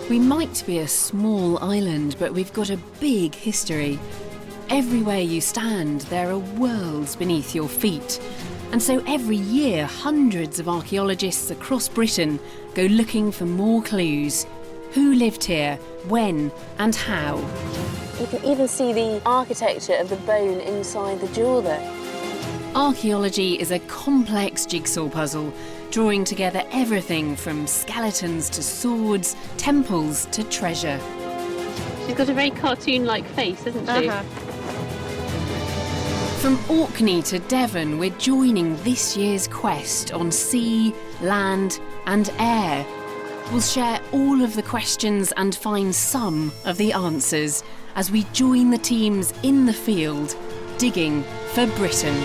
We might be a small island, but we've got a big history. Everywhere you stand, there are worlds beneath your feet. And so every year, hundreds of archaeologists across Britain go looking for more clues. Who lived here, when, and how? You can even see the architecture of the bone inside the jaw there. Archaeology is a complex jigsaw puzzle, drawing together everything from skeletons to swords, temples to treasure. She's got a very cartoon-like face, hasn't she? From Orkney to Devon, we're joining this year's quest on sea, land and air. We'll share all of the questions and find some of the answers as we join the teams in the field, digging for Britain.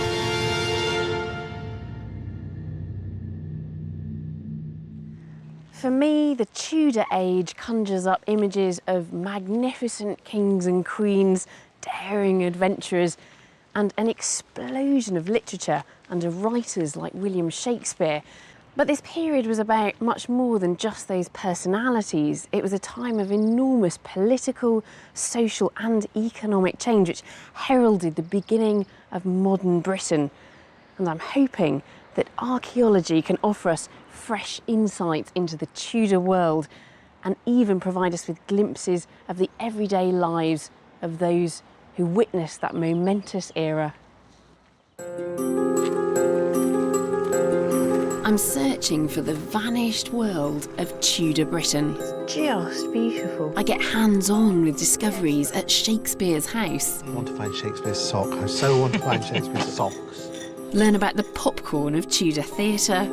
For me, the Tudor age conjures up images of magnificent kings and queens, daring adventurers, and an explosion of literature under writers like William Shakespeare. But this period was about much more than just those personalities. It was a time of enormous political, social and economic change which heralded the beginning of modern Britain. And I'm hoping that archaeology can offer us fresh insights into the Tudor world and even provide us with glimpses of the everyday lives of those who witnessed that momentous era. I'm searching for the vanished world of Tudor Britain. It's just beautiful. I get hands-on with discoveries at Shakespeare's house. I want to find Shakespeare's sock. I so want to find Shakespeare's socks. Learn about the popcorn of Tudor theatre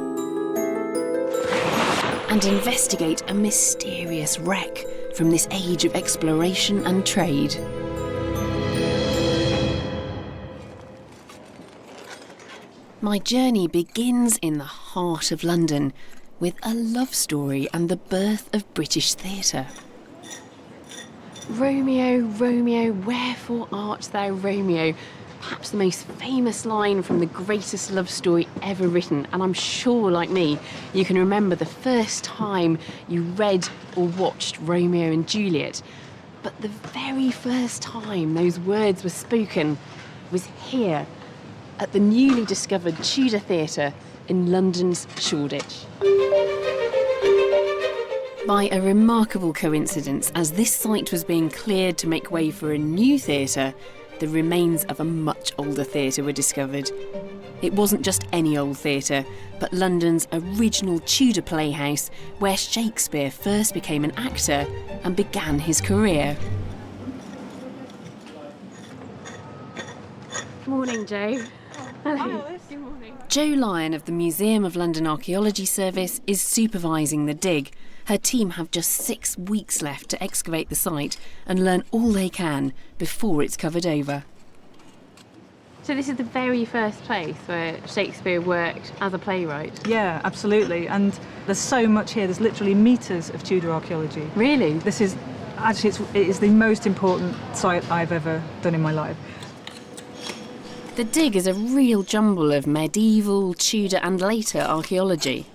and investigate a mysterious wreck from this age of exploration and trade. My journey begins in the heart of London with a love story and the birth of British theatre. Romeo, Romeo, wherefore art thou Romeo? Perhaps the most famous line from the greatest love story ever written, and I'm sure, like me, you can remember the first time you read or watched Romeo and Juliet. But the very first time those words were spoken was here, at the newly discovered Tudor Theatre in London's Shoreditch. By a remarkable coincidence, as this site was being cleared to make way for a new theatre, the remains of a much older theatre were discovered. It wasn't just any old theatre, but London's original Tudor playhouse, where Shakespeare first became an actor and began his career. Morning, Joe. Hello. Good morning. Jo Lyon of the Museum of London Archaeology Service is supervising the dig. Her team have just 6 weeks left to excavate the site and learn all they can before it's covered over. So this is the very first place where Shakespeare worked as a playwright? Yeah, absolutely. And there's so much here. There's literally metres of Tudor archaeology. Really? This is, actually, it is the most important site I've ever done in my life. The dig is a real jumble of medieval, Tudor and later archaeology.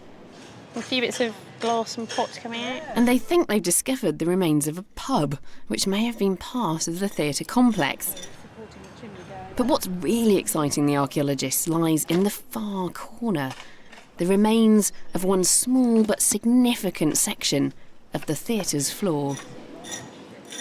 A few bits of glass and pots coming out. And they think they've discovered the remains of a pub, which may have been part of the theatre complex. But what's really exciting the archaeologists lies in the far corner, the remains of one small but significant section of the theatre's floor.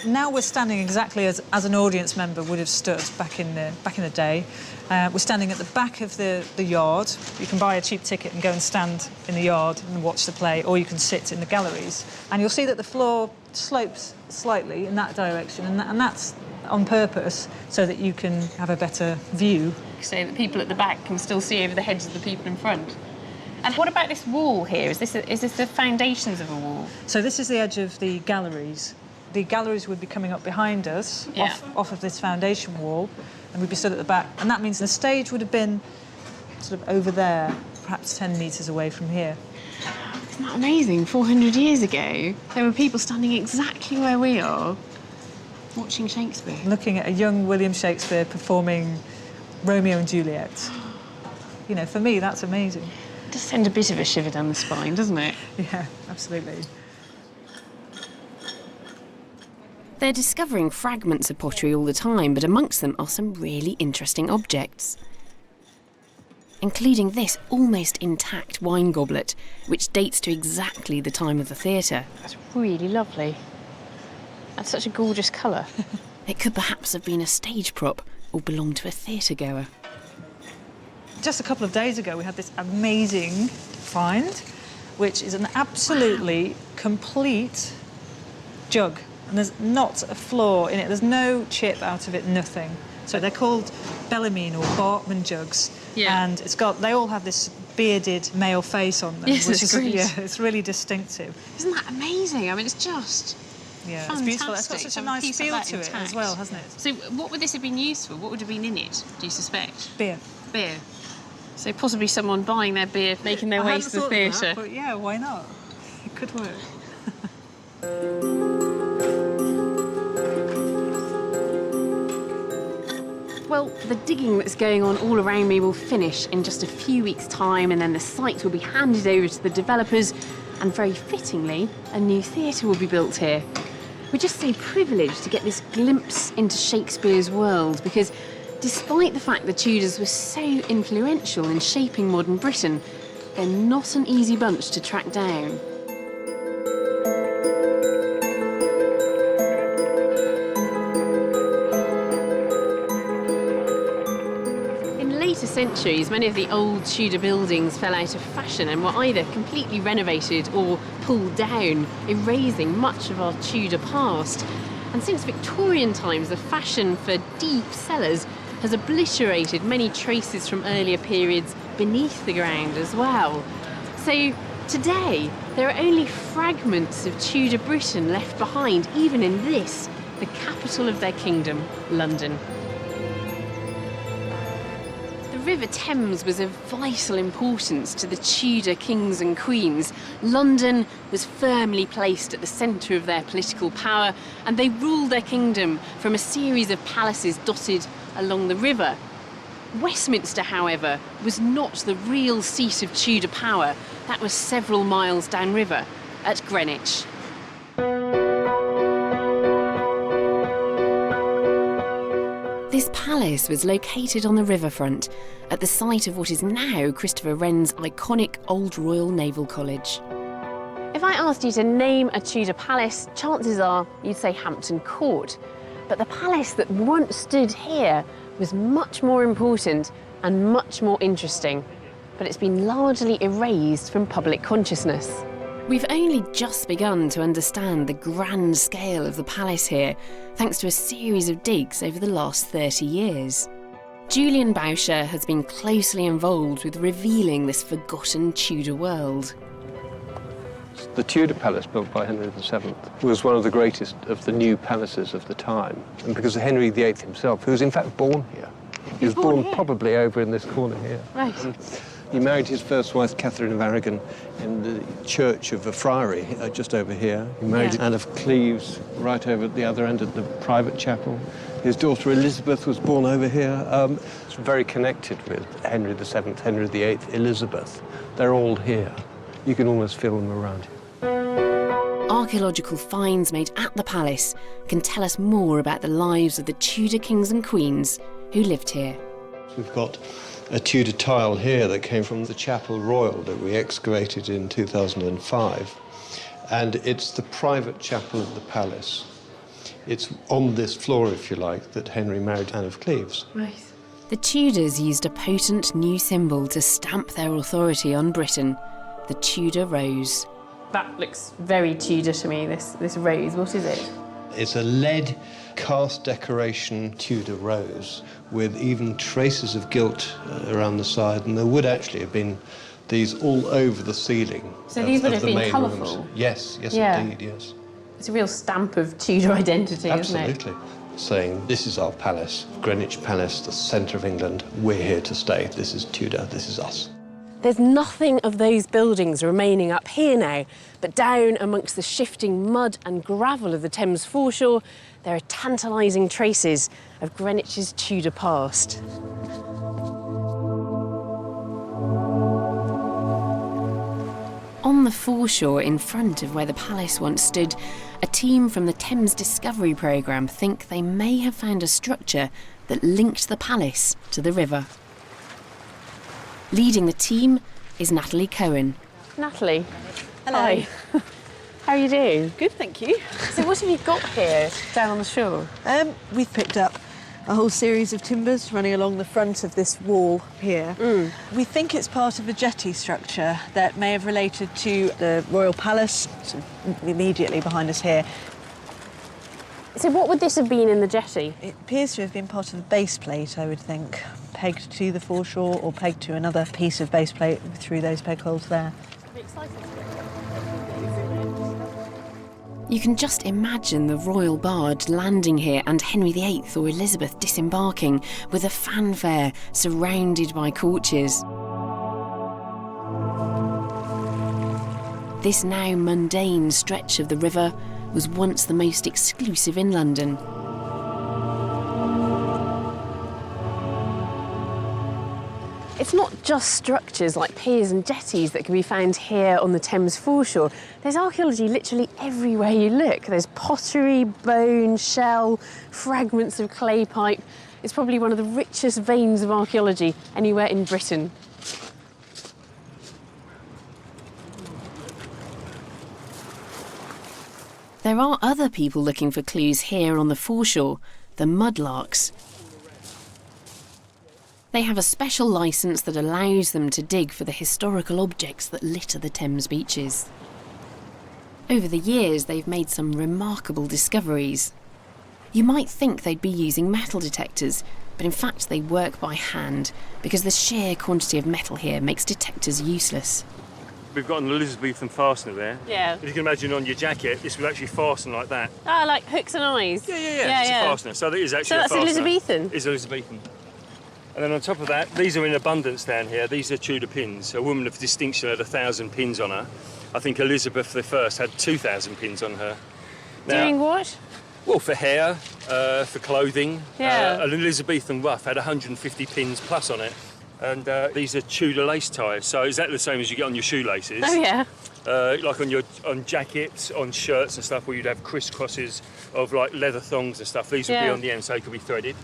Now we're standing exactly as an audience member would have stood back in the day. We're standing at the back of the yard. You can buy a cheap ticket and go and stand in the yard and watch the play, or you can sit in the galleries. And you'll see that the floor slopes slightly in that direction, and that's on purpose so that you can have a better view. So that people at the back can still see over the heads of the people in front. And what about this wall here? Is this the foundations of a wall? So this is the edge of the galleries. The galleries would be coming up behind us, off of this foundation wall, and we'd be stood at the back. And that means the stage would have been sort of over there, perhaps 10 metres away from here. Isn't that amazing? 400 years ago, there were people standing exactly where we are. Watching Shakespeare. Looking at a young William Shakespeare performing Romeo and Juliet. You know, for me, that's amazing. It does send a bit of a shiver down the spine, doesn't it? Yeah, absolutely. They're discovering fragments of pottery all the time, but amongst them are some really interesting objects, including this almost intact wine goblet, which dates to exactly the time of the theatre. That's really lovely. That's such a gorgeous colour. It could perhaps have been a stage prop or belong to a theatre goer. Just a couple of days ago, we had this amazing find, which is an absolutely complete jug. And there's not a flaw in it. There's no chip out of it, nothing. So they're called Bellarmine or Barkman jugs. Yeah. And they all have this bearded male face on them. Yes, which it's is, great. yeah, it's really distinctive. Isn't that amazing? I mean, it's just Yeah, it's beautiful. It's got fantastic such to a have a nice piece of feel that to it intact. as well, hasn't it? So what would this have been used for? What would have been in it, do you suspect? Beer. Beer. So possibly someone buying their beer, making their way to the theatre. But yeah, why not? It could work. Well, the digging that's going on all around me will finish in just a few weeks' time, and then the site will be handed over to the developers, and very fittingly, a new theatre will be built here. We're just so privileged to get this glimpse into Shakespeare's world, because despite the fact the Tudors were so influential in shaping modern Britain, they're not an easy bunch to track down. In later centuries, many of the old Tudor buildings fell out of fashion and were either completely renovated or pulled down, erasing much of our Tudor past. And since Victorian times, the fashion for deep cellars has obliterated many traces from earlier periods beneath the ground as well. So today, there are only fragments of Tudor Britain left behind, even in this, the capital of their kingdom, London. The River Thames was of vital importance to the Tudor kings and queens. London was firmly placed at the centre of their political power, and they ruled their kingdom from a series of palaces dotted along the river. Westminster, however, was not the real seat of Tudor power. That was several miles downriver, at Greenwich. This palace was located on the riverfront, at the site of what is now Christopher Wren's iconic Old Royal Naval College. If I asked you to name a Tudor palace, chances are you'd say Hampton Court. But the palace that once stood here was much more important and much more interesting. But it's been largely erased from public consciousness. We've only just begun to understand the grand scale of the palace here, thanks to a series of digs over the last 30 years. Julian Boucher has been closely involved with revealing this forgotten Tudor world. The Tudor palace, built by Henry VII, was one of the greatest of the new palaces of the time. And because of Henry VIII himself, who was in fact born here. He was born probably over in this corner here. Right. He married his first wife, Catherine of Aragon, in the church of a friary just over here. He married Anne of Cleves right over at the other end at the private chapel. His daughter Elizabeth was born over here. It's very connected with Henry VII, Henry VIII, Elizabeth. They're all here. You can almost feel them around you. Archaeological finds made at the palace can tell us more about the lives of the Tudor kings and queens who lived here. We've got a Tudor tile here that came from the Chapel Royal that we excavated in 2005. And it's the private chapel of the palace. It's on this floor, if you like, that Henry married Anne of Cleves. Right. The Tudors used a potent new symbol to stamp their authority on Britain, the Tudor rose. That looks very Tudor to me, this rose. What is it? It's a lead cast decoration Tudor rose with even traces of gilt around the side, and there would actually have been these all over the ceiling. So these would have the been main colourful? rooms. Yes, Yeah. indeed, yes. It's a real stamp of Tudor identity, isn't it? Absolutely. Saying, this is our palace, Greenwich Palace, the centre of England. We're here to stay. This is Tudor, this is us. There's nothing of those buildings remaining up here now, but down amongst the shifting mud and gravel of the Thames foreshore, there are tantalising traces of Greenwich's Tudor past. On the foreshore in front of where the palace once stood, a team from the Thames Discovery Programme think they may have found a structure that linked the palace to the river. Leading the team is Natalie Cohen. Natalie. Hello. Hi. How are you doing? Good, thank you. So what have you got here down on the shore? We've picked up a whole series of timbers running along the front of this wall here. We think it's part of a jetty structure that may have related to the royal palace, sort of immediately behind us here. So what would this have been in the jetty? It appears to have been part of the base plate, I would think, pegged to the foreshore or pegged to another piece of base plate through those peg holes there. You can just imagine the royal barge landing here and Henry VIII or Elizabeth disembarking with a fanfare surrounded by coaches. This now mundane stretch of the river was once the most exclusive in London. It's not just structures like piers and jetties that can be found here on the Thames foreshore. There's archaeology literally everywhere you look. There's pottery, bone, shell, fragments of clay pipe. It's probably one of the richest veins of archaeology anywhere in Britain. There are other people looking for clues here on the foreshore, the mudlarks. They have a special licence that allows them to dig for the historical objects that litter the Thames beaches. Over the years, they've made some remarkable discoveries. You might think they'd be using metal detectors, but in fact they work by hand because the sheer quantity of metal here makes detectors useless. We've got an Elizabethan fastener there. Yeah. If you can imagine on your jacket, this would actually fasten like that. Ah, like hooks and eyes? Yeah. It's a fastener. So that is actually So that's a fastener. Elizabethan? It's Elizabethan. And then on top of that, these are in abundance down here. These are Tudor pins. A woman of distinction had 1,000 pins on her. I think Elizabeth I had 2,000 pins on her. Now, Doing what? well, for hair, for clothing. Yeah. An Elizabethan ruff had 150 pins plus on it. And these are Tudor lace ties. So exactly the same as you get on your shoelaces. Oh, yeah. Like on jackets, on shirts and stuff, where you'd have crisscrosses of like leather thongs and stuff. These would be on the end, so they could be threaded.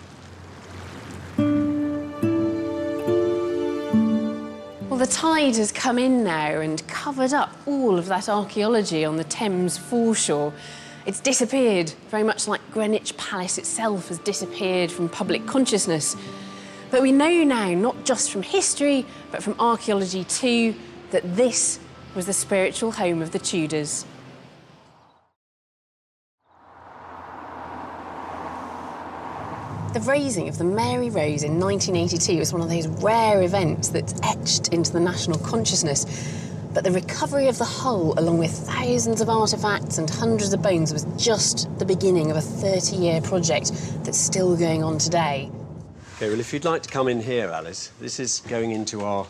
Well, the tide has come in now and covered up all of that archaeology on the Thames foreshore. It's disappeared, very much like Greenwich Palace itself has disappeared from public consciousness. But we know now, not just from history, but from archaeology too, that this was the spiritual home of the Tudors. The raising of the Mary Rose in 1982 was one of those rare events that's etched into the national consciousness. But the recovery of the hull, along with thousands of artefacts and hundreds of bones, was just the beginning of a 30-year project that's still going on today. OK, well, if you'd like to come in here, Alice, this is going into our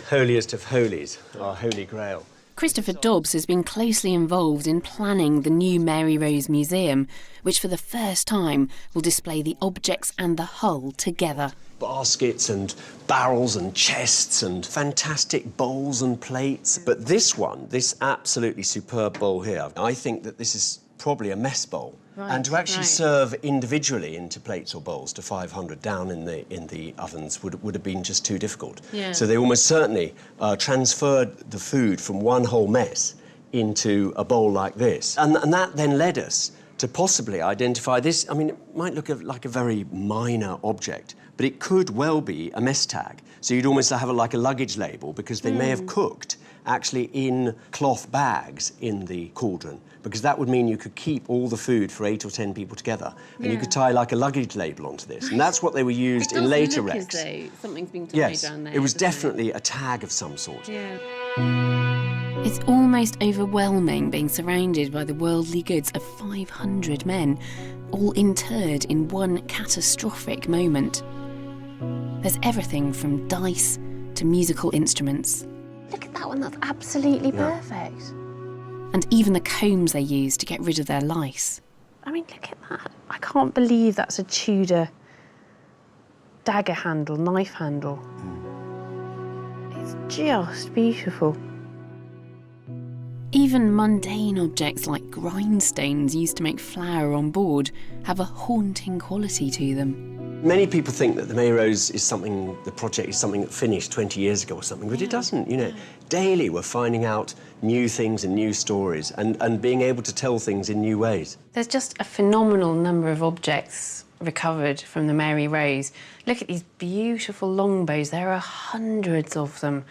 holiest of holies, our Holy Grail. Christopher Dobbs has been closely involved in planning the new Mary Rose Museum, which for the first time will display the objects and the hull together. Baskets and barrels and chests and fantastic bowls and plates. But this one, this absolutely superb bowl here, I think that this is probably a mess bowl. And to actually serve individually into plates or bowls to 500 down in the ovens would have been just too difficult. Yeah. So they almost certainly transferred the food from one whole mess into a bowl like this. And that then led us to possibly identify this. I mean, it might look like a very minor object, but it could well be a mess tag. So you'd almost have like a luggage label, because they may have cooked actually in cloth bags in the cauldron, because that would mean you could keep all the food for 8 or 10 people together, and you could tie like a luggage label onto this. And that's what they were used in later wrecks. Something's being tied down there. It was definitely a tag of some sort. Yeah. It's almost overwhelming being surrounded by the worldly goods of 500 men, all interred in one catastrophic moment. There's everything from dice to musical instruments. Look at that one, that's absolutely perfect. And even the combs they used to get rid of their lice. I mean, look at that. I can't believe that's a Tudor dagger handle, knife handle. It's just beautiful. Even mundane objects like grindstones used to make flour on board have a haunting quality to them. Many people think that the Mayros is something, the project is something that finished 20 years ago or something, but it doesn't, you know. Daily we're finding out new things and new stories and being able to tell things in new ways. There's just a phenomenal number of objects recovered from the Mary Rose. Look at these beautiful longbows, there are hundreds of them.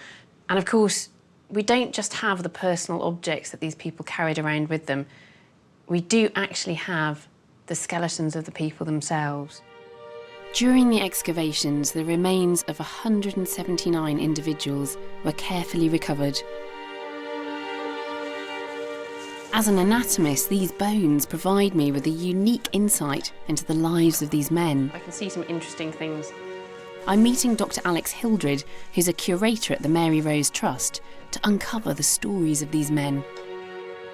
And of course, we don't just have the personal objects that these people carried around with them. We do actually have the skeletons of the people themselves. During the excavations, the remains of 179 individuals were carefully recovered. As an anatomist, these bones provide me with a unique insight into the lives of these men. I can see some interesting things. I'm meeting Dr. Alex Hildred, who's a curator at the Mary Rose Trust, to uncover the stories of these men.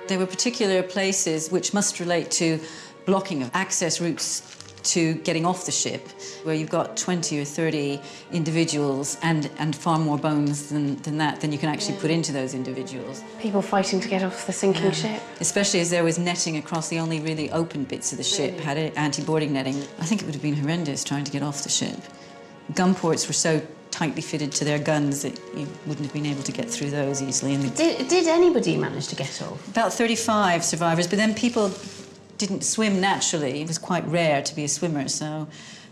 There were particular places which must relate to blocking of access routes to getting off the ship, where you've got 20 or 30 individuals and far more bones than you can actually put into those individuals. People fighting to get off the sinking ship. Especially as there was netting across the only really open bits of the ship, had anti-boarding netting. I think it would have been horrendous trying to get off the ship. Gun ports were so tightly fitted to their guns that you wouldn't have been able to get through those easily. And did anybody manage to get off? About 35 survivors, but then people didn't swim naturally. It was quite rare to be a swimmer, so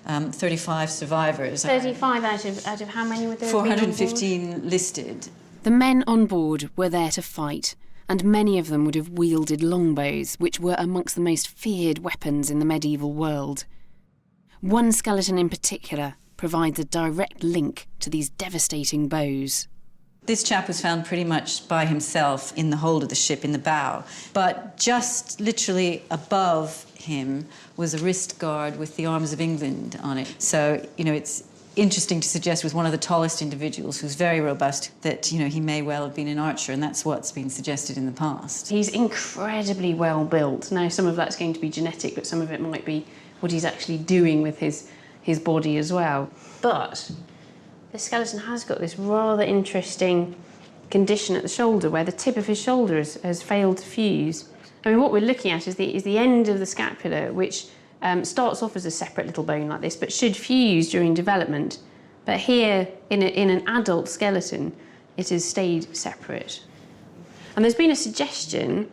35 survivors. 35 out of how many were there? 415 listed. The men on board were there to fight, and many of them would have wielded longbows, which were amongst the most feared weapons in the medieval world. One skeleton in particular provides a direct link to these devastating bows. This chap was found pretty much by himself in the hold of the ship, in the bow. But just literally above him was a wrist guard with the arms of England on it. So, you know, it's interesting to suggest with one of the tallest individuals, who's very robust, that, you know, he may well have been an archer, and that's what's been suggested in the past. He's incredibly well built. Now, some of that's going to be genetic, but some of it might be what he's actually doing with his body as well. But the skeleton has got this rather interesting condition at the shoulder where the tip of his shoulder has failed to fuse. I mean, what we're looking at is the end of the scapula, which starts off as a separate little bone like this, but should fuse during development. But here, in an adult skeleton, it has stayed separate. And there's been a suggestion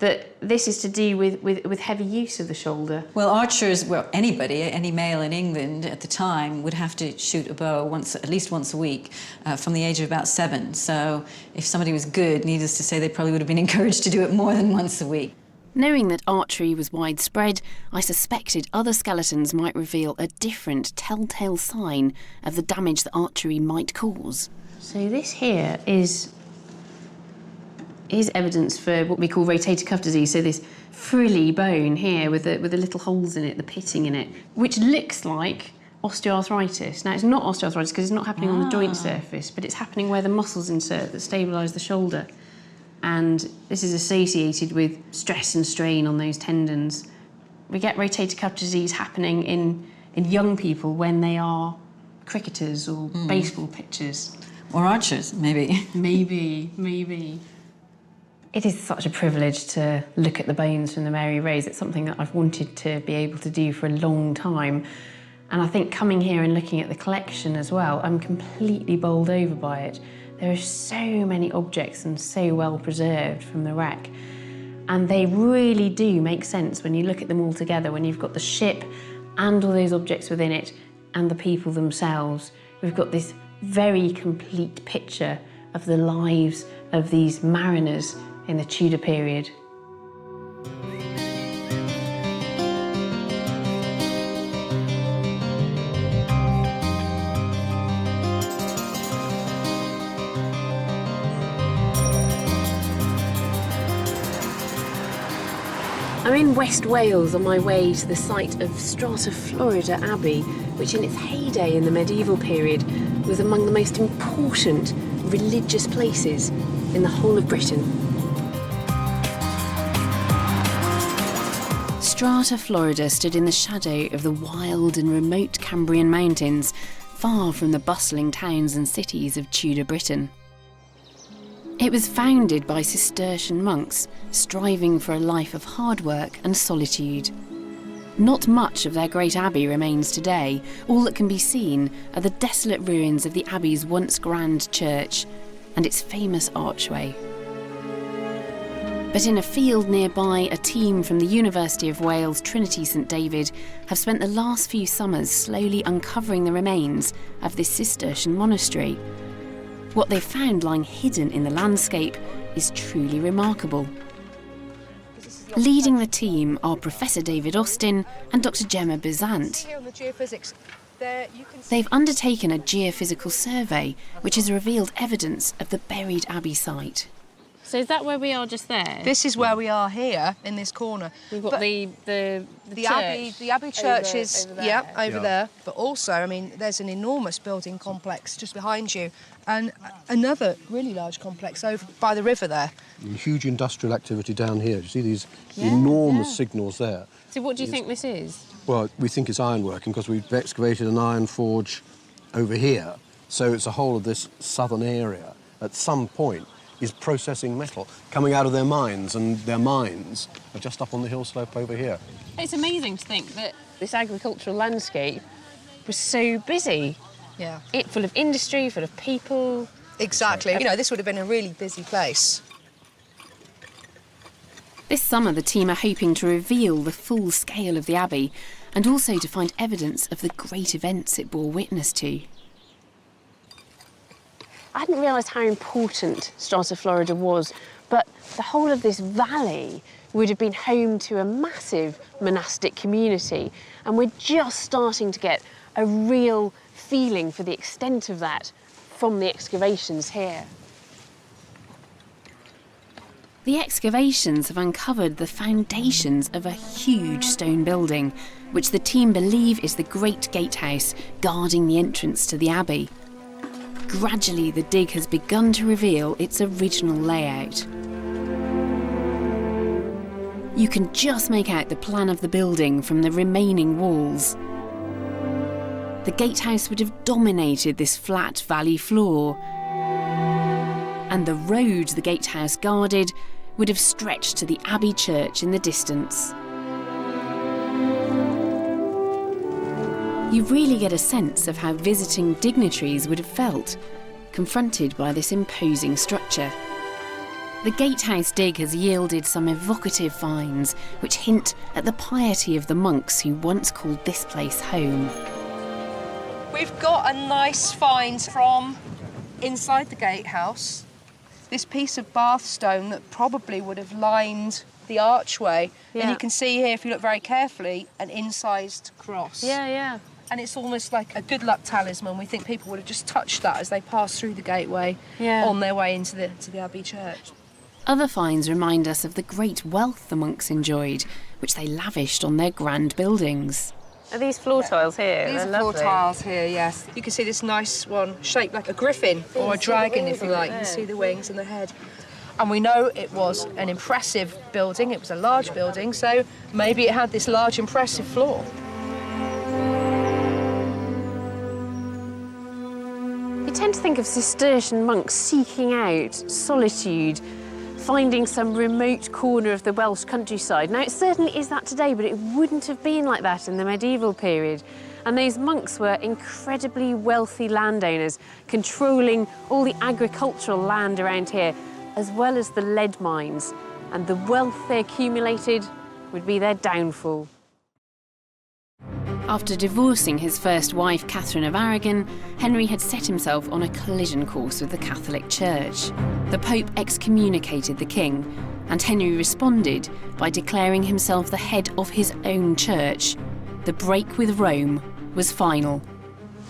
that this is to do with heavy use of the shoulder. Well, archers, well, anybody, any male in England at the time would have to shoot a bow at least once a week from the age of about 7. So if somebody was good, needless to say, they probably would have been encouraged to do it more than once a week. Knowing that archery was widespread, I suspected other skeletons might reveal a different telltale sign of the damage that archery might cause. So this here is evidence for what we call rotator cuff disease, so this frilly bone here with the little holes in it, the pitting in it, which looks like osteoarthritis. Now, it's not osteoarthritis because it's not happening on the joint surface, but it's happening where the muscles insert that stabilise the shoulder. And this is associated with stress and strain on those tendons. We get rotator cuff disease happening in young people when they are cricketers or baseball pitchers. Or archers, maybe. Maybe. It is such a privilege to look at the bones from the Mary Rose. It's something that I've wanted to be able to do for a long time. And I think coming here and looking at the collection as well, I'm completely bowled over by it. There are so many objects and so well preserved from the wreck. And they really do make sense when you look at them all together, when you've got the ship and all those objects within it and the people themselves. We've got this very complete picture of the lives of these mariners in the Tudor period. I'm in West Wales on my way to the site of Strata, Florida Abbey, which in its heyday in the medieval period was among the most important religious places in the whole of Britain. Strata, Florida stood in the shadow of the wild and remote Cambrian mountains, far from the bustling towns and cities of Tudor Britain. It was founded by Cistercian monks striving for a life of hard work and solitude. Not much of their great abbey remains today. All that can be seen are the desolate ruins of the abbey's once grand church and its famous archway. But in a field nearby, a team from the University of Wales Trinity St David have spent the last few summers slowly uncovering the remains of this Cistercian monastery. What they've found lying hidden in the landscape is truly remarkable. Leading the team are Professor David Austin and Dr Gemma Bizant. They've undertaken a geophysical survey which has revealed evidence of the buried abbey site. So is that where we are just there? This is where we are here, in this corner. We've got the church. The Abbey church is over there. over there. But also, I mean, there's an enormous building complex just behind you, and another really large complex over by the river there. Huge industrial activity down here. You see these enormous signals there. So what do you think this is? Well, we think it's ironworking because we've excavated an iron forge over here. So it's a whole of this southern area at some point is processing metal coming out of their mines, and their mines are just up on the hill slope over here. It's amazing to think that this agricultural landscape was so busy. Yeah. It full of industry, full of people. Exactly. You know, this would have been a really busy place. This summer, the team are hoping to reveal the full scale of the Abbey and also to find evidence of the great events it bore witness to. I hadn't realised how important Strata, Florida was, but the whole of this valley would have been home to a massive monastic community, and we're just starting to get a real feeling for the extent of that from the excavations here. The excavations have uncovered the foundations of a huge stone building, which the team believe is the Great Gatehouse guarding the entrance to the Abbey. Gradually, the dig has begun to reveal its original layout. You can just make out the plan of the building from the remaining walls. The gatehouse would have dominated this flat valley floor, and the road the gatehouse guarded would have stretched to the Abbey church in the distance. You really get a sense of how visiting dignitaries would have felt, confronted by this imposing structure. The gatehouse dig has yielded some evocative finds which hint at the piety of the monks who once called this place home. We've got a nice find from inside the gatehouse. This piece of bath stone that probably would have lined the archway. Yeah. And you can see here, if you look very carefully, an incised cross. Yeah. And it's almost like a good luck talisman. We think people would have just touched that as they passed through the gateway on their way into the Abbey church. Other finds remind us of the great wealth the monks enjoyed, which they lavished on their grand buildings. Are these floor tiles here? These are floor tiles here, yes. You can see this nice one shaped like a griffin or a dragon, if you like. You can see the wings and the head. And we know it was an impressive building. It was a large building, so maybe it had this large, impressive floor. You tend to think of Cistercian monks seeking out solitude, finding some remote corner of the Welsh countryside. Now, it certainly is that today, but it wouldn't have been like that in the medieval period. And those monks were incredibly wealthy landowners, controlling all the agricultural land around here, as well as the lead mines. And the wealth they accumulated would be their downfall. After divorcing his first wife, Catherine of Aragon, Henry had set himself on a collision course with the Catholic Church. The Pope excommunicated the king, and Henry responded by declaring himself the head of his own church. The break with Rome was final.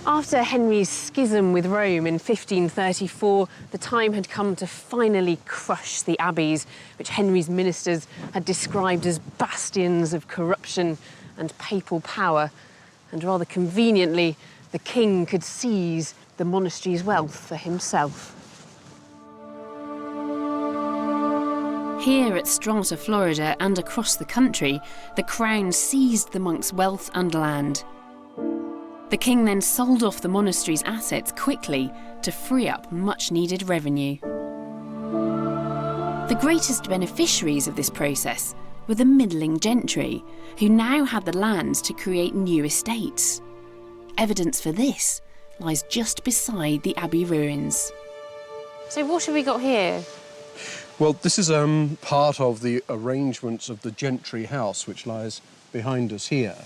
After Henry's schism with Rome in 1534, the time had come to finally crush the abbeys, which Henry's ministers had described as bastions of corruption and papal power. And rather conveniently, the king could seize the monastery's wealth for himself. Here at Strata, Florida, and across the country, the Crown seized the monks' wealth and land. The king then sold off the monastery's assets quickly to free up much-needed revenue. The greatest beneficiaries of this process were the middling gentry, who now had the lands to create new estates. Evidence for this lies just beside the Abbey ruins. So what have we got here? Well, this is part of the arrangements of the gentry house, which lies behind us here.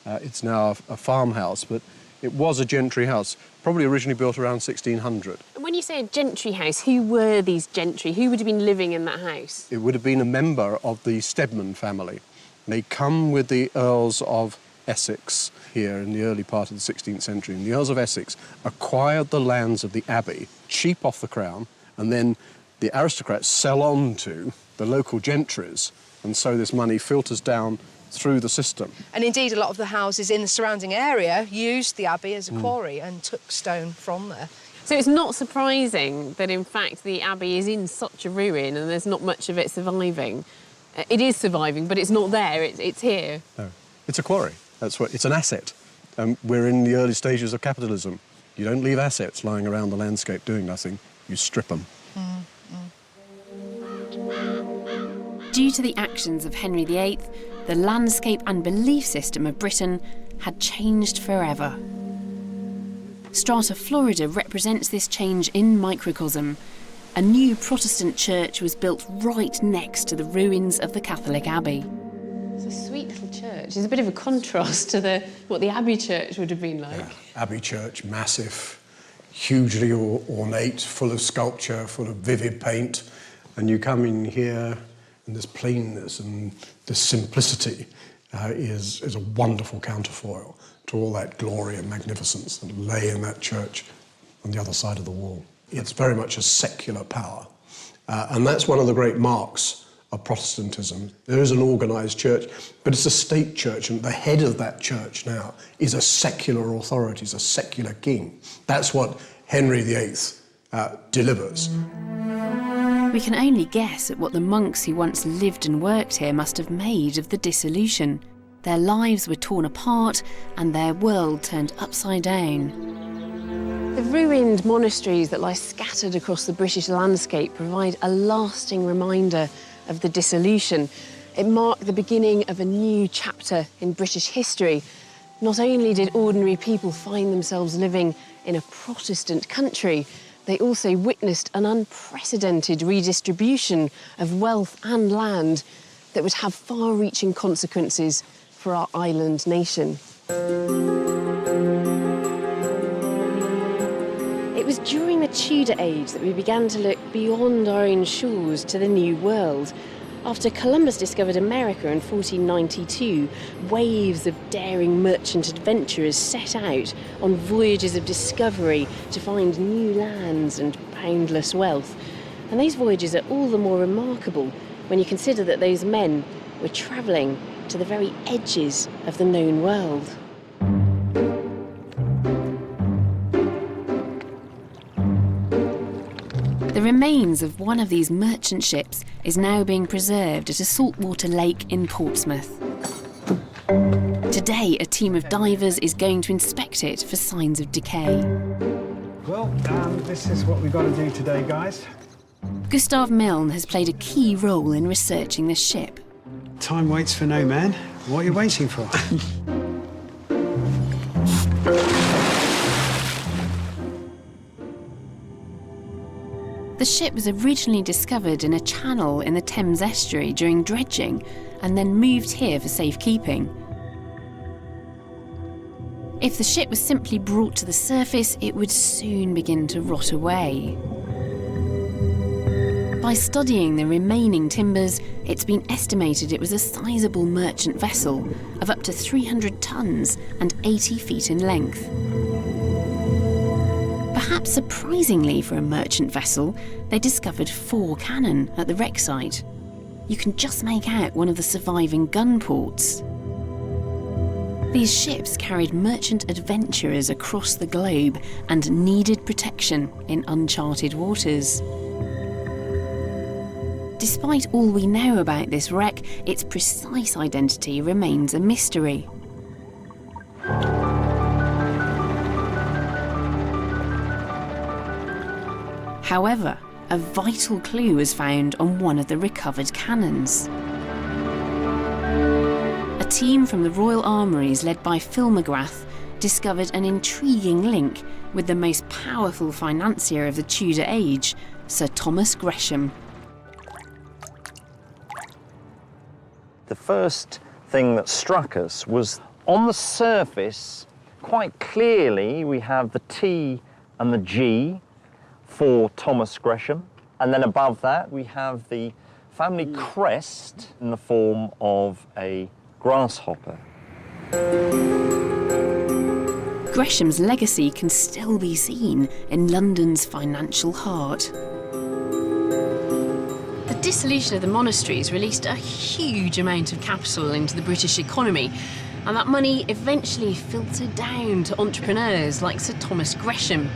It's now a farmhouse, but it was a gentry house, probably originally built around 1600. And when you say a gentry house, who were these gentry? Who would have been living in that house? It would have been a member of the Stedman family. They come with the Earls of Essex here in the early part of the 16th century. And the Earls of Essex acquired the lands of the Abbey, cheap off the crown, and then the aristocrats sell on to the local gentries, and so this money filters down through the system. And indeed, a lot of the houses in the surrounding area used the Abbey as a quarry and took stone from there. So it's not surprising that, in fact, the Abbey is in such a ruin and there's not much of it surviving. It is surviving, but it's not there, it's here. No, it's a quarry. That's what, it's an asset. We're in the early stages of capitalism. You don't leave assets lying around the landscape doing nothing, you strip them. Due to the actions of Henry VIII, the landscape and belief system of Britain had changed forever. Strata, Florida represents this change in microcosm. A new Protestant church was built right next to the ruins of the Catholic Abbey. It's a sweet little church. It's a bit of a contrast to what the Abbey church would have been like. Yeah. Abbey church, massive, hugely ornate, full of sculpture, full of vivid paint. And you come in here, and this plainness and this simplicity is a wonderful counterfoil to all that glory and magnificence that lay in that church on the other side of the wall. It's very much a secular power. And that's one of the great marks of Protestantism. There is an organised church, but it's a state church, and the head of that church now is a secular authority, is a secular king. That's what Henry VIII delivers. We can only guess at what the monks who once lived and worked here must have made of the dissolution. Their lives were torn apart and their world turned upside down. The ruined monasteries that lie scattered across the British landscape provide a lasting reminder of the dissolution. It marked the beginning of a new chapter in British history. Not only did ordinary people find themselves living in a Protestant country, they also witnessed an unprecedented redistribution of wealth and land that would have far-reaching consequences for our island nation. It was during the Tudor age that we began to look beyond our own shores to the New World. After Columbus discovered America in 1492, waves of daring merchant adventurers set out on voyages of discovery to find new lands and boundless wealth. And those voyages are all the more remarkable when you consider that those men were travelling to the very edges of the known world. The remains of one of these merchant ships is now being preserved at a saltwater lake in Portsmouth. Today, a team of divers is going to inspect it for signs of decay. Well, this is what we've got to do today, guys. Gustav Milne has played a key role in researching this ship. Time waits for no man. What are you waiting for? The ship was originally discovered in a channel in the Thames estuary during dredging and then moved here for safekeeping. If the ship was simply brought to the surface, it would soon begin to rot away. By studying the remaining timbers, it's been estimated it was a sizable merchant vessel of up to 300 tons and 80 feet in length. Perhaps surprisingly for a merchant vessel, they discovered 4 cannon at the wreck site. You can just make out one of the surviving gun ports. These ships carried merchant adventurers across the globe and needed protection in uncharted waters. Despite all we know about this wreck, its precise identity remains a mystery. However, a vital clue was found on one of the recovered cannons. A team from the Royal Armouries, led by Phil McGrath, discovered an intriguing link with the most powerful financier of the Tudor age, Sir Thomas Gresham. The first thing that struck us was on the surface, quite clearly, we have the T and the G for Thomas Gresham. And then above that, we have the family crest in the form of a grasshopper. Gresham's legacy can still be seen in London's financial heart. The dissolution of the monasteries released a huge amount of capital into the British economy, and that money eventually filtered down to entrepreneurs like Sir Thomas Gresham.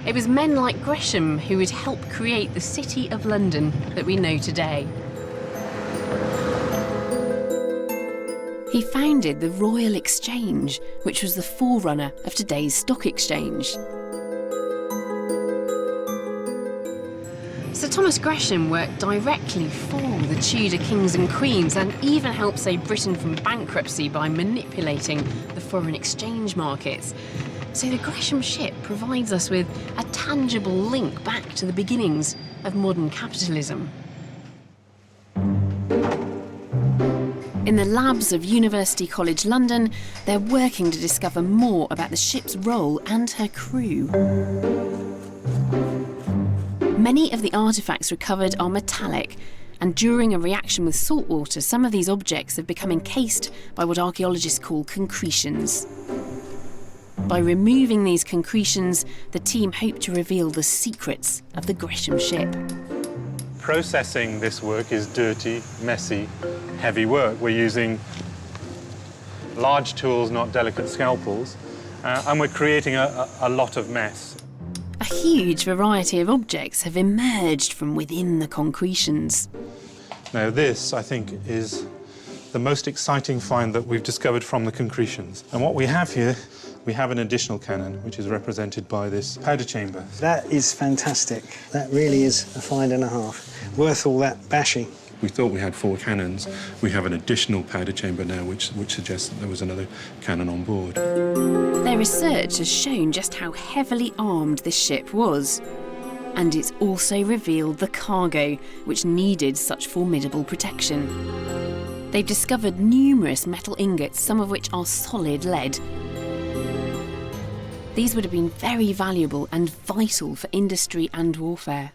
It was men like Gresham who would help create the City of London that we know today. He founded the Royal Exchange, which was the forerunner of today's stock exchange. Sir Thomas Gresham worked directly for the Tudor kings and queens and even helped save Britain from bankruptcy by manipulating the foreign exchange markets. So the Gresham ship provides us with a tangible link back to the beginnings of modern capitalism. In the labs of University College London, they're working to discover more about the ship's role and her crew. Many of the artefacts recovered are metallic, and during a reaction with salt water, some of these objects have become encased by what archaeologists call concretions. By removing these concretions, the team hope to reveal the secrets of the Gresham ship. Processing this work is dirty, messy, heavy work. We're using large tools, not delicate scalpels, and we're creating a lot of mess. A huge variety of objects have emerged from within the concretions. Now this, I think, is the most exciting find that we've discovered from the concretions. And what we have here, we have an additional cannon, which is represented by this powder chamber. That is fantastic. That really is a find and a half. Worth all that bashing. We thought we had 4 cannons. We have an additional powder chamber now, which suggests that there was another cannon on board. Their research has shown just how heavily armed this ship was. And it's also revealed the cargo, which needed such formidable protection. They've discovered numerous metal ingots, some of which are solid lead. These would have been very valuable and vital for industry and warfare.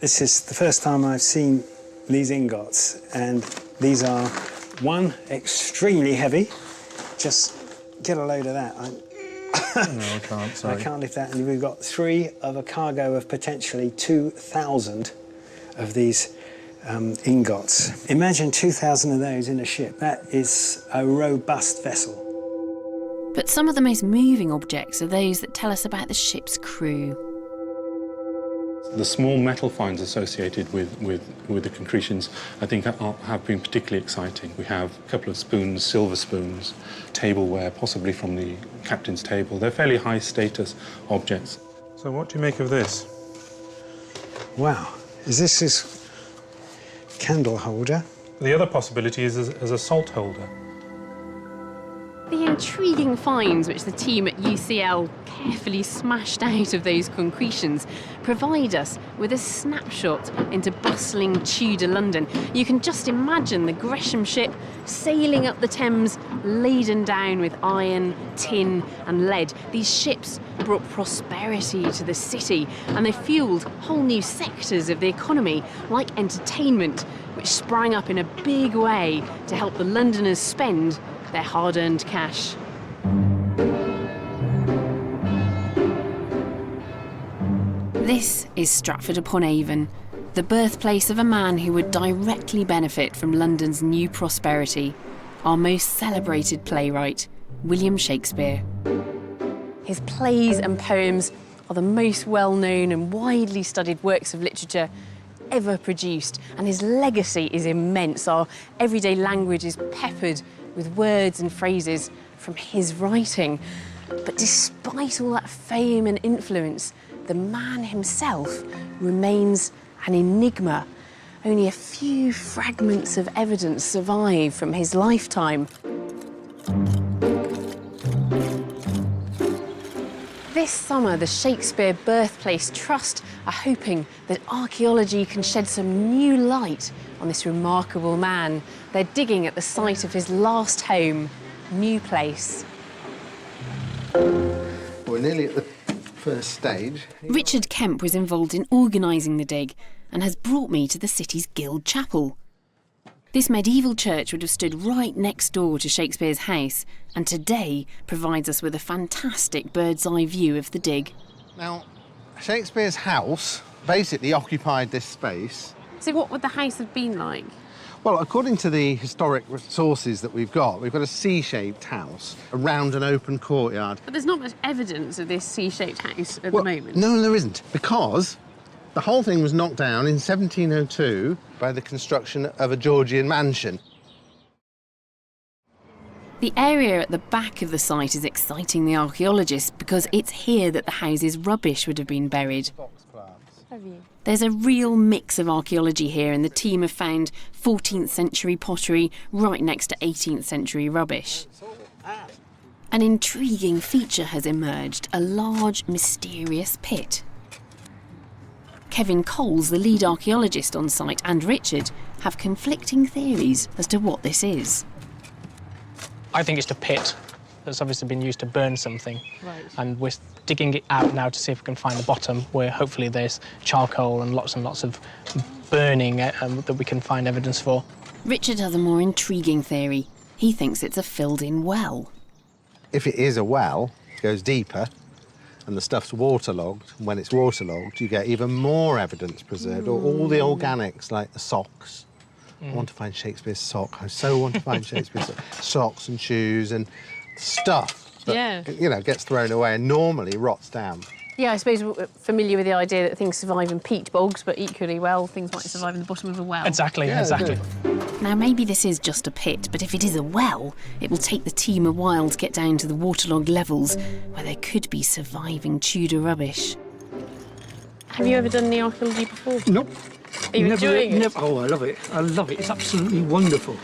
This is the first time I've seen these ingots, and these are, one, extremely heavy. Just get a load of that. No, I can't, sorry. I can't lift that. And we've got 3 of a cargo of potentially 2,000 of these ingots. Imagine 2,000 of those in a ship. That is a robust vessel. But some of the most moving objects are those that tell us about the ship's crew. The small metal finds associated with the concretions, I think, have been particularly exciting. We have a couple of spoons, silver spoons, tableware, possibly from the captain's table. They're fairly high-status objects. So what do you make of this? Wow. Is this his candle holder? The other possibility is as a salt holder. The intriguing finds which the team at UCL carefully smashed out of those concretions provide us with a snapshot into bustling Tudor London. You can just imagine the Gresham ship sailing up the Thames, laden down with iron, tin and lead. These ships brought prosperity to the city, and they fuelled whole new sectors of the economy, like entertainment, which sprang up in a big way to help the Londoners spend their hard-earned cash. This is Stratford-upon-Avon, the birthplace of a man who would directly benefit from London's new prosperity, our most celebrated playwright, William Shakespeare. His plays and poems are the most well-known and widely studied works of literature ever produced, and his legacy is immense. Our everyday language is peppered with words and phrases from his writing. But despite all that fame and influence, the man himself remains an enigma. Only a few fragments of evidence survive from his lifetime. This summer, the Shakespeare Birthplace Trust are hoping that archaeology can shed some new light on this remarkable man. They're digging at the site of his last home, New Place. We're nearly at the first stage. Richard Kemp was involved in organising the dig and has brought me to the city's Guild Chapel. This medieval church would have stood right next door to Shakespeare's house and today provides us with a fantastic bird's-eye view of the dig. Now, Shakespeare's house basically occupied this space. So what would the house have been like? Well, according to the historic sources that we've got a C-shaped house around an open courtyard. But there's not much evidence of this C-shaped house at the moment. No, there isn't, because the whole thing was knocked down in 1702 by the construction of a Georgian mansion. The area at the back of the site is exciting the archaeologists because it's here that the house's rubbish would have been buried. There's a real mix of archaeology here, and the team have found 14th century pottery right next to 18th century rubbish. An intriguing feature has emerged, a large, mysterious pit. Kevin Coles, the lead archaeologist on site, and Richard have conflicting theories as to what this is. I think it's a pit that's obviously been used to burn something. Right. And we're digging it out now to see if we can find the bottom, where hopefully there's charcoal and lots of burning that we can find evidence for. Richard has a more intriguing theory. He thinks it's a filled-in well. If it is a well, it goes deeper, and the stuff's waterlogged. And when it's waterlogged, you get even more evidence preserved, or all the organics, like the socks. I want to find Shakespeare's sock. I so want to find Shakespeare's socks and shoes and stuff that, you know, gets thrown away and normally rots down. Yeah, I suppose we're familiar with the idea that things survive in peat bogs, but equally well, things might survive in the bottom of a well. Exactly, exactly. Now, maybe this is just a pit, but if it is a well, it will take the team a while to get down to the waterlogged levels where there could be surviving Tudor rubbish. Have you ever done any archaeology before? Nope. Are you enjoying it? Never. Oh, I love it. I love it. It's absolutely wonderful.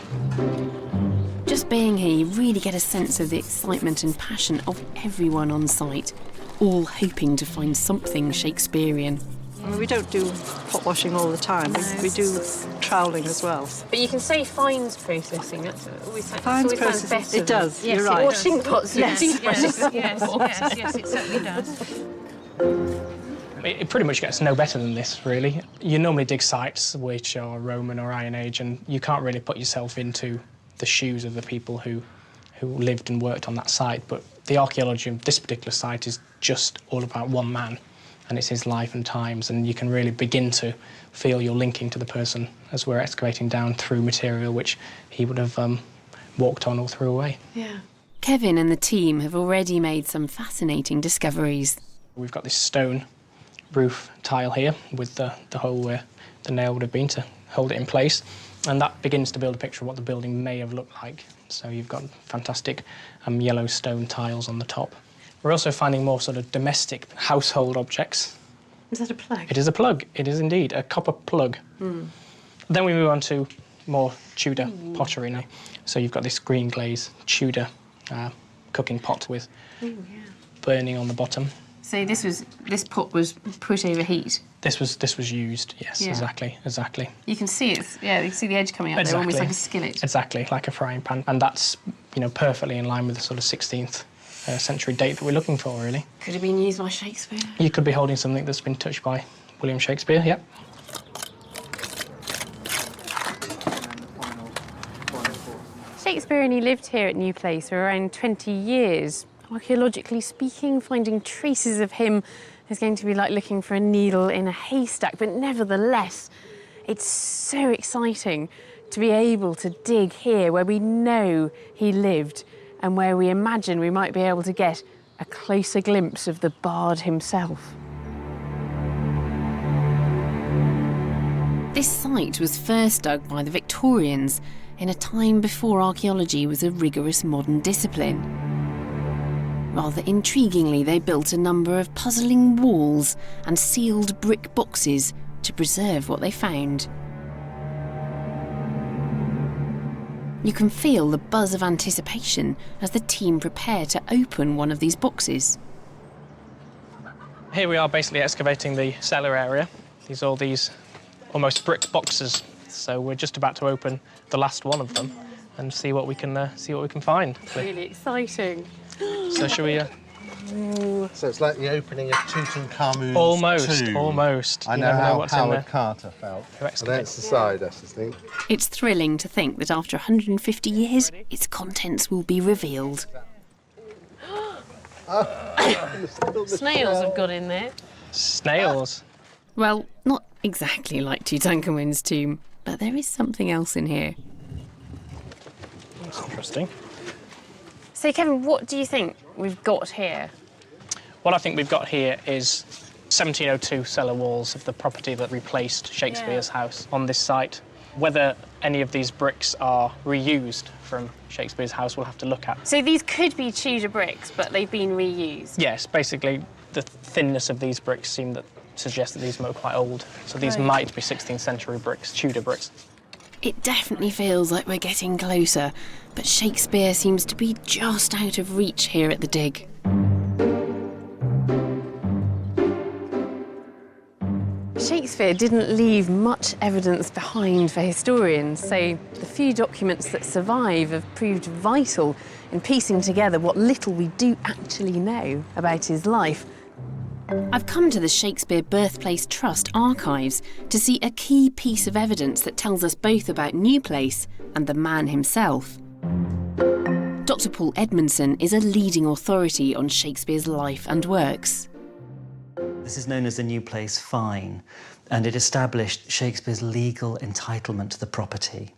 Just being here, you really get a sense of the excitement and passion of everyone on site, all hoping to find something Shakespearean. I mean, we don't do pot washing all the time. We do troweling as well. But you can say fines processing. That's always Fines sounds processing. better. It does. Yes, You're right. Washing pots. Yes, it certainly does. It pretty much gets no better than this, really. You normally dig sites which are Roman or Iron Age, and you can't really put yourself into the shoes of the people who lived and worked on that site. But the archaeology of this particular site is just all about one man, and it's his life and times, and you can really begin to feel you're linking to the person as we're excavating down through material which he would have walked on or threw away. Yeah. Kevin and the team have already made some fascinating discoveries. We've got this stone roof tile here with the hole where the nail would have been to hold it in place, and that begins to build a picture of what the building may have looked like. So you've got fantastic yellow stone tiles on the top. We're also finding more sort of domestic household objects. Is that a plug? It is a plug. It is indeed a copper plug. Then we move on to more Tudor pottery now. So you've got this green glaze Tudor cooking pot with burning on the bottom. So this pot was put over heat. This was used. Yes, exactly. You can see it. Yeah, you can see the edge coming out there, almost like a skillet. Exactly, like a frying pan, and that's perfectly in line with the sort of 16th century date that we're looking for, really. Could have been used by Shakespeare. You could be holding something that's been touched by William Shakespeare. Yep. Shakespeare only lived here at New Place for around 20 years. Archaeologically speaking, finding traces of him It's going to be like looking for a needle in a haystack, but nevertheless, it's so exciting to be able to dig here where we know he lived and where we imagine we might be able to get a closer glimpse of the bard himself. This site was first dug by the Victorians in a time before archaeology was a rigorous modern discipline. Rather intriguingly, they built a number of puzzling walls and sealed brick boxes to preserve what they found. You can feel the buzz of anticipation as the team prepare to open one of these boxes. Here we are basically excavating the cellar area. These are all these almost brick boxes. So we're just about to open the last one of them and see what we can find. Really exciting. So shall we? So it's like the opening of Tutankhamun's tomb. Almost. I know how Howard Carter felt. That's the side, I think. It's thrilling to think that after 150 years, its contents will be revealed. Snails have got in there. Snails? Well, not exactly like Tutankhamun's tomb, but there is something else in here. That's interesting. So, Kevin, what do you think we've got here? What I think we've got here is 1702 cellar walls of the property that replaced Shakespeare's house on this site. Whether any of these bricks are reused from Shakespeare's house, we'll have to look at. So these could be Tudor bricks, but they've been reused? Yes, basically the thinness of these bricks seem to suggest that these were quite old. So these might be 16th century bricks, Tudor bricks. It definitely feels like we're getting closer, but Shakespeare seems to be just out of reach here at the dig. Shakespeare didn't leave much evidence behind for historians, so the few documents that survive have proved vital in piecing together what little we do actually know about his life. I've come to the Shakespeare Birthplace Trust archives to see a key piece of evidence that tells us both about New Place and the man himself. Dr. Paul Edmondson is a leading authority on Shakespeare's life and works. This is known as the New Place Fine, and it established Shakespeare's legal entitlement to the property,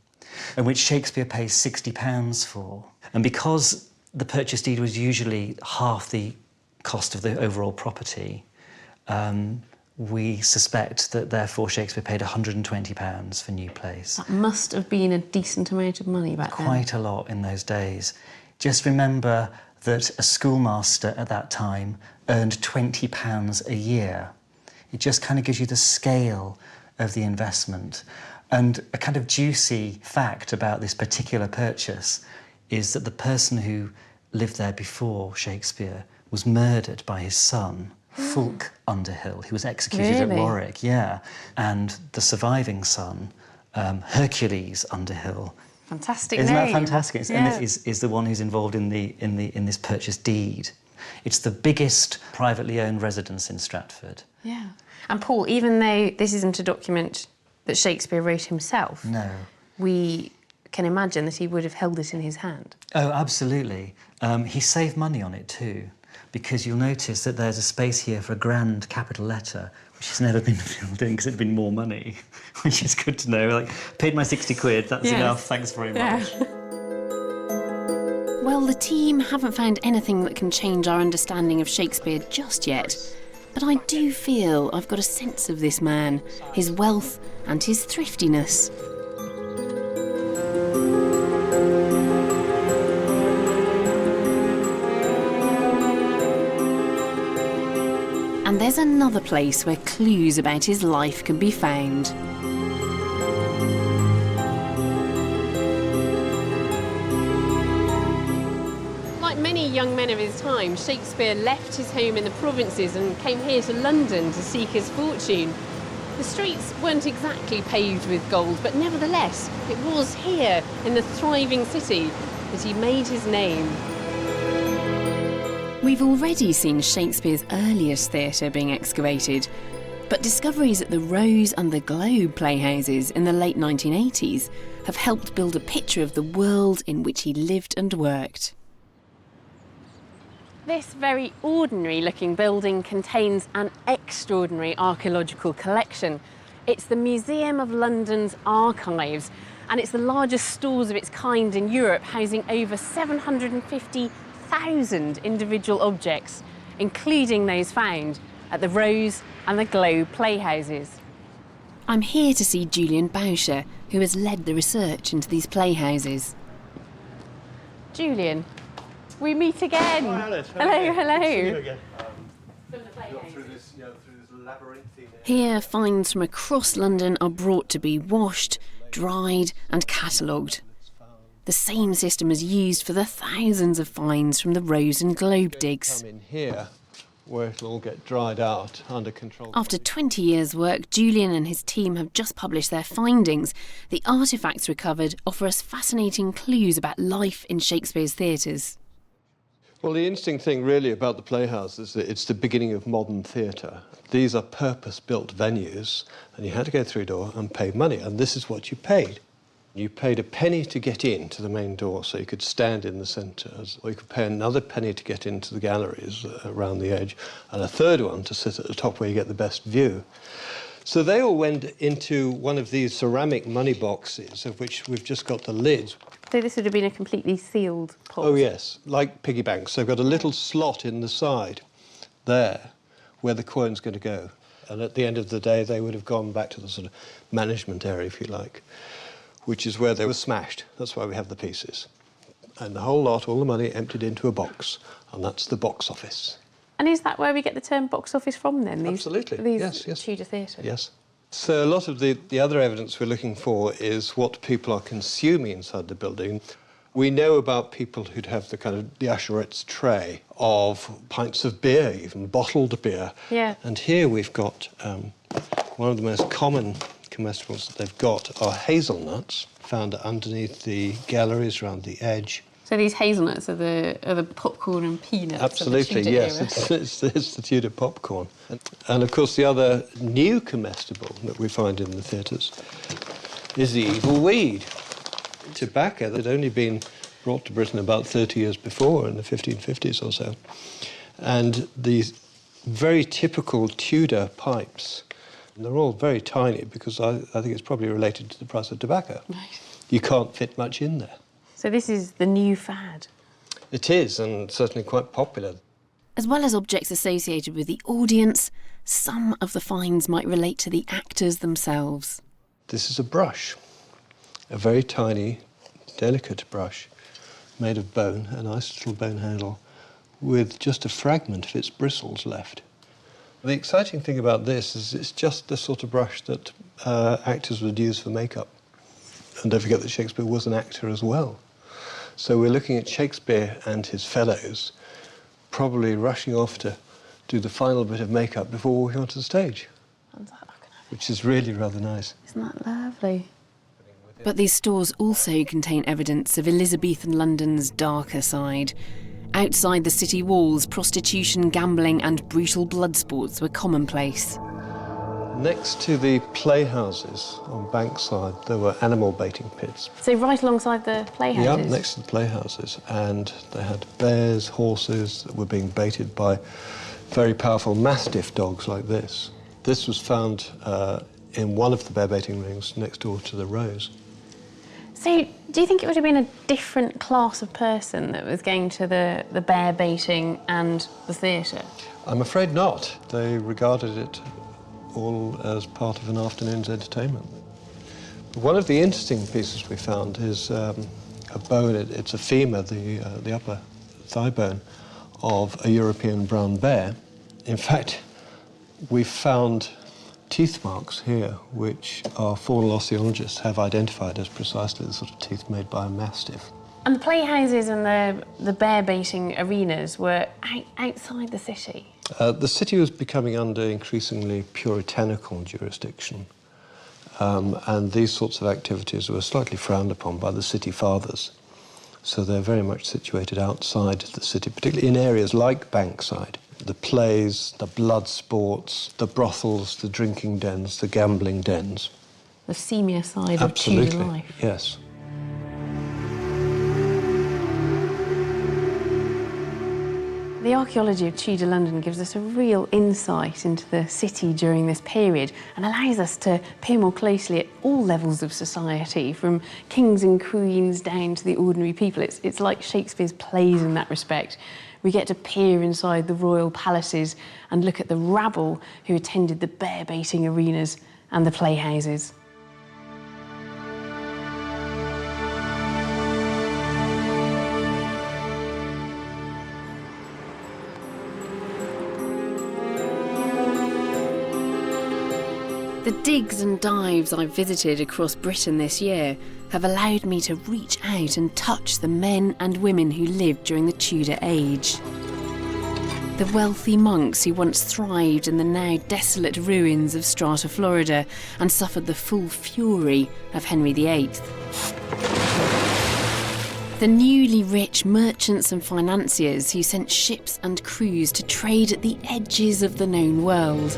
in which Shakespeare pays £60 for. And because the purchase deed was usually half the cost of the overall property, we suspect that therefore Shakespeare paid £120 for New Place. That must have been a decent amount of money back then. Quite a lot in those days. Just remember that a schoolmaster at that time earned £20 a year. It just kind of gives you the scale of the investment. And a kind of juicy fact about this particular purchase is that the person who lived there before Shakespeare was murdered by his son, Fulk Underhill, who was executed at Warwick, and the surviving son, Hercules Underhill. Fantastic Isn't name. that fantastic? Yeah. And is the one who's involved in this purchase deed. It's the biggest privately owned residence in Stratford. Yeah. And Paul, even though this isn't a document that Shakespeare wrote himself, No. we can imagine that he would have held it in his hand. Oh, absolutely. He saved money on it too, because you'll notice that there's a space here for a grand capital letter, which has never been filled in because it'd been more money, which is good to know. Like, paid my 60 quid, that's enough, thanks very much. Well, the team haven't found anything that can change our understanding of Shakespeare just yet, but I do feel I've got a sense of this man, his wealth and his thriftiness. And there's another place where clues about his life can be found. Like many young men of his time, Shakespeare left his home in the provinces and came here to London to seek his fortune. The streets weren't exactly paved with gold, but nevertheless, it was here, in the thriving city, that he made his name. We've already seen Shakespeare's earliest theatre being excavated, but discoveries at the Rose and the Globe playhouses in the late 1980s have helped build a picture of the world in which he lived and worked. This very ordinary-looking building contains an extraordinary archaeological collection. It's the Museum of London's Archives, and it's the largest stores of its kind in Europe, housing over 750,000 individual objects, including those found at the Rose and the Globe playhouses. I'm here to see Julian Boucher, who has led the research into these playhouses. Julian, we meet again. Oh, Alice. Hello, hello. Good to see you again. Through this labyrinthine. Here, finds from across London are brought to be washed, dried and catalogued. The same system is used for the thousands of finds from the Rose and Globe digs. Come in here, where it'll all get dried out under control. After 20 years' work, Julian and his team have just published their findings. The artefacts recovered offer us fascinating clues about life in Shakespeare's theatres. Well, the interesting thing really about the playhouse is that it's the beginning of modern theatre. These are purpose-built venues, and you had to go through a door and pay money, and this is what you paid. You paid a penny to get in to the main door, so you could stand in the centre, or you could pay another penny to get into the galleries around the edge, and a third one to sit at the top where you get the best view. So they all went into one of these ceramic money boxes, of which we've just got the lids. So this would have been a completely sealed pot? Oh, yes, like piggy banks. They've got a little slot in the side there where the coin's going to go. And at the end of the day, they would have gone back to the sort of management area, if you like, which is where they were smashed. That's why we have the pieces. And the whole lot, all the money emptied into a box, and that's the box office. And is that where we get the term box office from then? Absolutely, these yes. Tudor theatres? Yes. So a lot of the other evidence we're looking for is what people are consuming inside the building. We know about people who'd have the kind of the usherette's tray of pints of beer, even bottled beer. Yeah. And here we've got one of the most common comestibles that they've got are hazelnuts, found underneath the galleries around the edge. So these hazelnuts are the popcorn and peanuts. Absolutely, of the Tudor yes. era. It's the Tudor popcorn. And of course, the other new comestible that we find in the theatres is the evil weed. Tobacco that had only been brought to Britain about 30 years before, in the 1550s or so. And these very typical Tudor pipes, they're all very tiny because I think it's probably related to the price of tobacco. Right. You can't fit much in there. So this is the new fad? It is, and certainly quite popular. As well as objects associated with the audience, some of the finds might relate to the actors themselves. This is a brush, a very tiny, delicate brush made of bone, a nice little bone handle, with just a fragment of its bristles left. The exciting thing about this is it's just the sort of brush that actors would use for makeup. And don't forget that Shakespeare was an actor as well. So we're looking at Shakespeare and his fellows probably rushing off to do the final bit of makeup before walking onto the stage, which is really rather nice. Isn't that lovely? But these stores also contain evidence of Elizabethan London's darker side. Outside the city walls, prostitution, gambling and brutal blood sports were commonplace. Next to the playhouses on Bankside, there were animal baiting pits. So right alongside the playhouses? Yeah, next to the playhouses. And they had bears, horses that were being baited by very powerful mastiff dogs like this. This was found in one of the bear baiting rings next door to the Rose. So do you think it would have been a different class of person that was going to the bear baiting and the theatre? I'm afraid not. They regarded it all as part of an afternoon's entertainment. One of the interesting pieces we found is a bone. It's a femur, the upper thigh bone of a European brown bear. In fact, we found teeth marks here, which our faunal osteologists have identified as precisely the sort of teeth made by a mastiff. And the playhouses and the bear baiting arenas were outside the city? The city was becoming under increasingly puritanical jurisdiction, and these sorts of activities were slightly frowned upon by the city fathers. So they're very much situated outside the city, particularly in areas like Bankside. The plays, the blood sports, the brothels, the drinking dens, the gambling dens. The seamier side of Tudor life. Yes. The archaeology of Tudor London gives us a real insight into the city during this period and allows us to peer more closely at all levels of society, from kings and queens down to the ordinary people. It's like Shakespeare's plays in that respect. We get to peer inside the royal palaces and look at the rabble who attended the bear-baiting arenas and the playhouses. The digs and dives I've visited across Britain this year have allowed me to reach out and touch the men and women who lived during the Tudor age. The wealthy monks who once thrived in the now desolate ruins of Strata, Florida, and suffered the full fury of Henry VIII. The newly rich merchants and financiers who sent ships and crews to trade at the edges of the known world.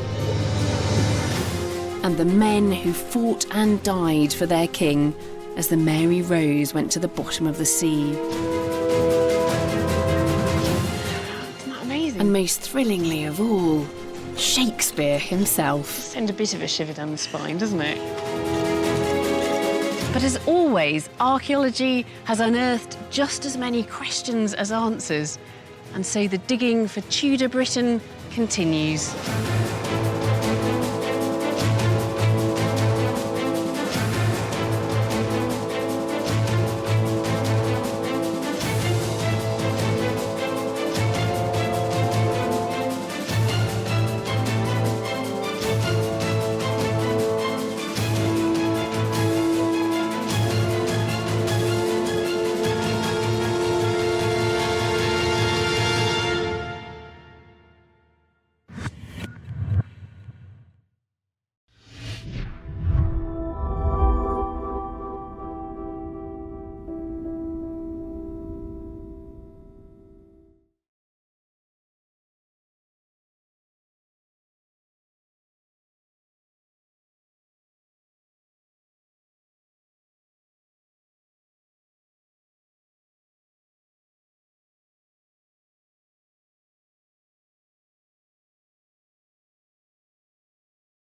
And the men who fought and died for their king as the Mary Rose went to the bottom of the sea. Isn't that amazing? And most thrillingly of all, Shakespeare himself. Sends a bit of a shiver down the spine, doesn't it? But as always, archaeology has unearthed just as many questions as answers, and so the digging for Tudor Britain continues.